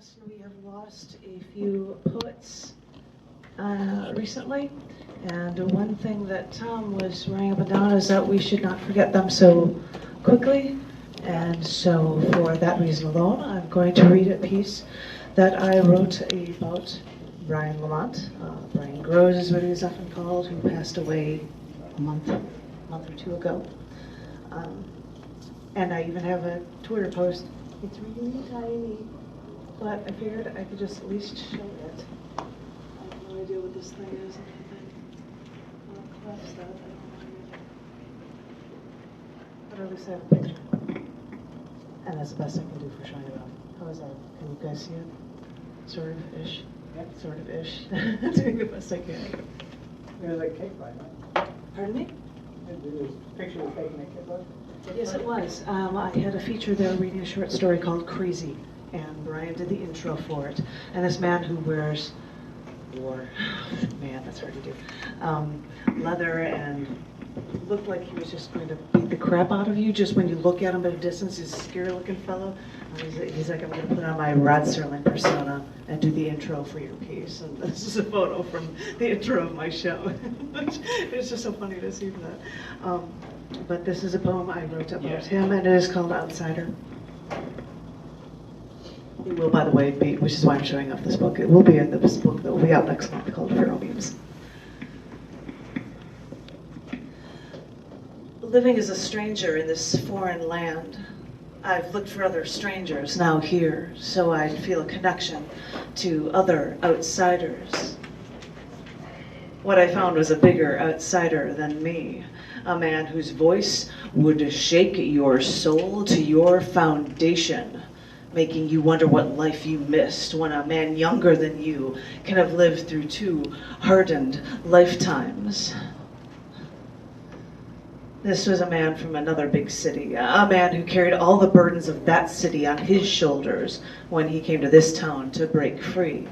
past, we have lost a few poets recently, and one thing that Tom was writing up and down is that we should not forget them so quickly, and so for that reason alone, I'm going to read a piece that I wrote about Brian Lamont. Brian Groves is what he was often called, who passed away a month or two ago. And I even have a Twitter post. It's really tiny, but I figured I could just at least show it. I have no idea what this thing is. I'll collapse that. But at least I have a picture. And that's the best I can do for showing it off. How is that? Can you guys see it? Sort of ish. Yep. Sort of ish. Doing the best I can. There's a cake by it. Pardon me? There's a picture of taking a cake by it. Yes, it was. I had a feature there reading a short story called Crazy, and Brian did the intro for it. And this man who wore, man, that's hard to do, leather and looked like he was just going to beat the crap out of you just when you look at him at a distance. He's a scary-looking fellow. He's like, I'm going to put on my Rod Serling persona and do the intro for your piece. And this is a photo from the intro of my show. It's just so funny to see that. But this is a poem I wrote about him, and it is called Outsider. It will, by the way, be, which is why I'm showing off this book, it will be in this book that will be out next month called Feral Memes. Living as a stranger in this foreign land, I've looked for other strangers now here, so I'd feel a connection to other outsiders. What I found was a bigger outsider than me, a man whose voice would shake your soul to your foundation, making you wonder what life you missed when a man younger than you can have lived through 2 hardened lifetimes. This was a man from another big city, a man who carried all the burdens of that city on his shoulders when he came to this town to break free.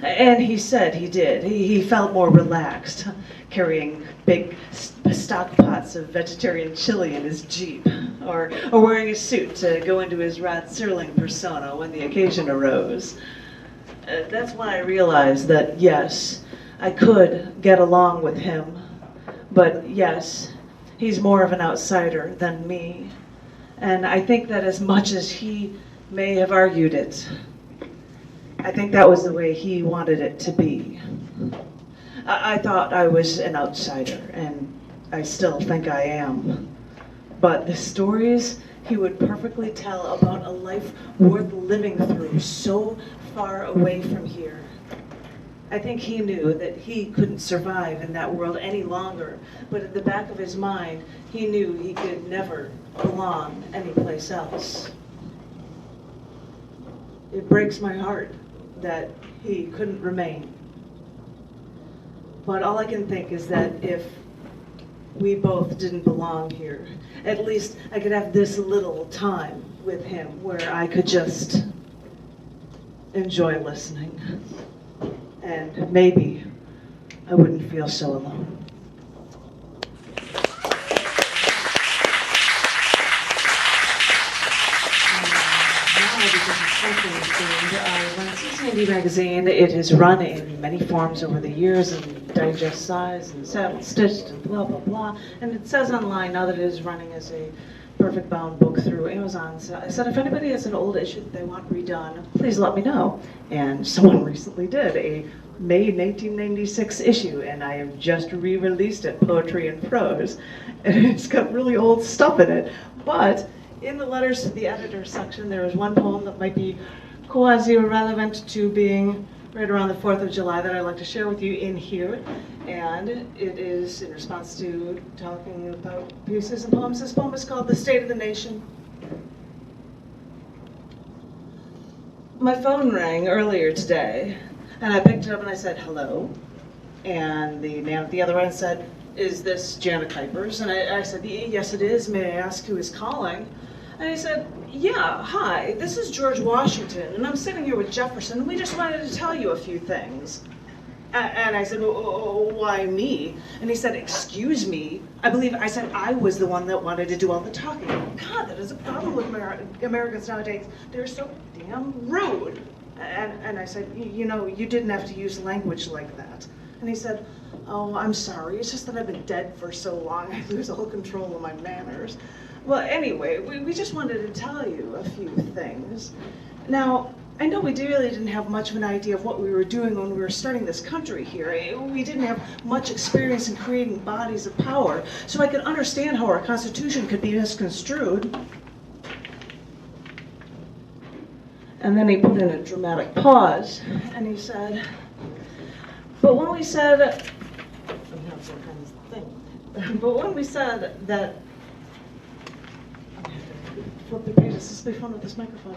And he said he did. He felt more relaxed, carrying big stock pots of vegetarian chili in his Jeep, or wearing a suit to go into his Rod Serling persona when the occasion arose. That's when I realized that, yes, I could get along with him, but yes, he's more of an outsider than me. And I think that as much as he may have argued it, I think that was the way he wanted it to be. I thought I was an outsider, and I still think I am. But the stories he would perfectly tell about a life worth living through so far away from here, I think he knew that he couldn't survive in that world any longer, but at the back of his mind, he knew he could never belong anyplace else. It breaks my heart that he couldn't remain. But all I can think is that if we both didn't belong here, at least I could have this little time with him where I could just enjoy listening. And maybe I wouldn't feel so alone. Run cc&d magazine. It has run in many forms over the years, in digest size and satin stitched and blah blah blah. And it says online now that it is running as a perfect bound book through Amazon. So I said, if anybody has an old issue that they want redone, please let me know. And someone recently did a May 1996 issue, and I have just re-released it, Poetry and Prose. And it's got really old stuff in it, but in the letters to the editor section, there is one poem that might be quasi-relevant to being right around the 4th of July that I'd like to share with you in here. And it is in response to talking about pieces and poems. This poem is called The State of the Nation. My phone rang earlier today, and I picked it up and I said, hello. And the man at the other end said, is this Janet Kuypers? And I said, yes it is. May I ask who is calling? And he said, yeah, hi, this is George Washington, and I'm sitting here with Jefferson, and we just wanted to tell you a few things. And I said, why me? And he said, excuse me. I believe I said I was the one that wanted to do all the talking. God, that is a problem with Americans nowadays. They're so damn rude. And I said, you know, you didn't have to use language like that. And he said, oh, I'm sorry. It's just that I've been dead for so long, I lose all control of my manners. Well, anyway, we just wanted to tell you a few things. Now, I know we really didn't have much of an idea of what we were doing when we were starting this country here. We didn't have much experience in creating bodies of power, so I could understand how our Constitution could be misconstrued. And then he put in a dramatic pause, and he said, but when we said, but when we said that, flip the pages, this will be fun with this microphone.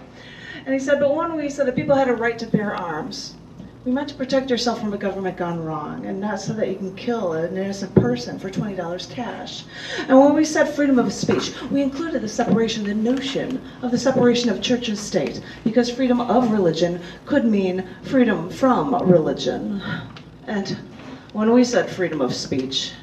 And he said, but when we said that people had a right to bear arms, we meant to protect yourself from a government gone wrong, and not so that you can kill an innocent person for $20 cash. And when we said freedom of speech, we included the notion of the separation of church and state, because freedom of religion could mean freedom from religion. And when we said freedom of speech,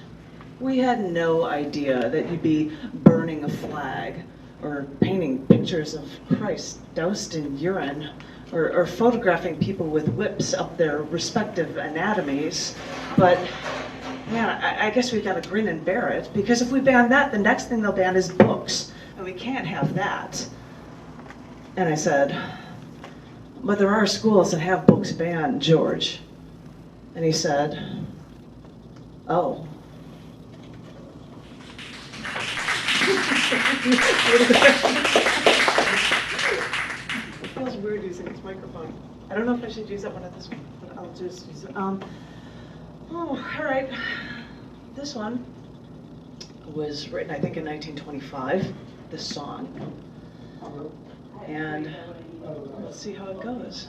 we had no idea that you'd be burning a flag, or painting pictures of Christ doused in urine, or photographing people with whips up their respective anatomies. But, man, I guess we've got to grin and bear it, because if we ban that, the next thing they'll ban is books, and we can't have that. And I said, but there are schools that have books banned, George. And he said, oh. It feels weird using this microphone. I don't know if I should use that one or this one, but I'll just use it. Oh, all right. This one was written, I think, in 1925, this song. And let's see how it goes.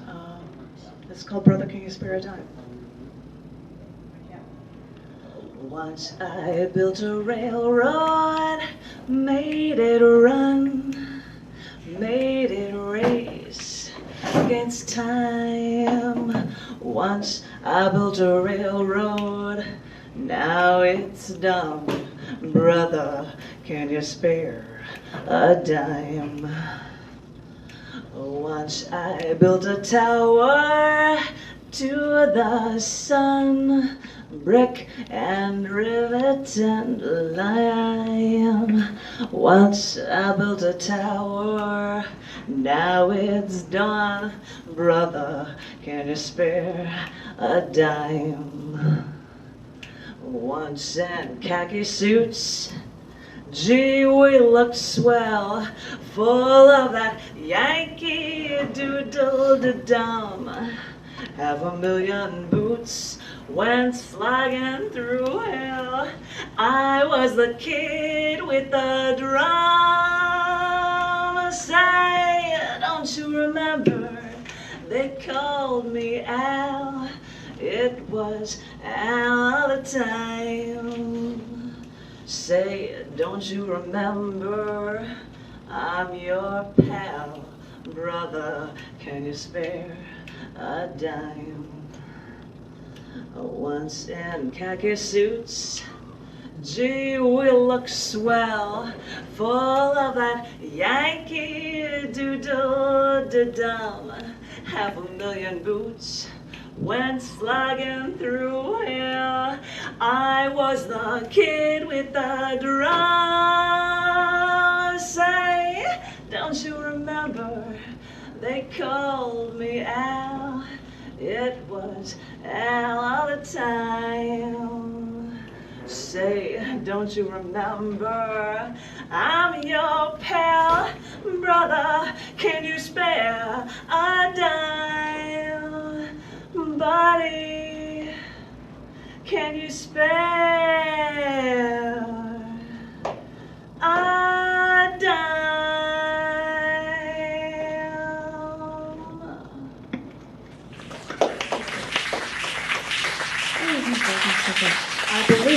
It's called Brother, Can You Spare a Dime? Once I built a railroad, made it run, made it race against time. Once I built a railroad, now it's done. Brother, can you spare a dime? Once I built a tower to the sun, brick and rivet and lime. Once I built a tower, now it's done. Brother, can you spare a dime? Once in khaki suits, gee, we looked swell, full of that Yankee doodle-de-dum. 500,000 boots went flagging through hell. I was the kid with the drum. Say, don't you remember? They called me Al. It was Al all the time. Say, don't you remember? I'm your pal. Brother, can you spare a dime? Once in khaki suits, gee, we look swell, full of that Yankee doodle-de-dum. 500,000 boots went slugging through here. I was the kid with the drum. Say, don't you remember? They called me Al. It was Al all the time. Say, don't you remember? I'm your pal. Brother, can you spare a dime? Buddy, can you spare a dime? I believe we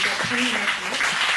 got 10 minutes left.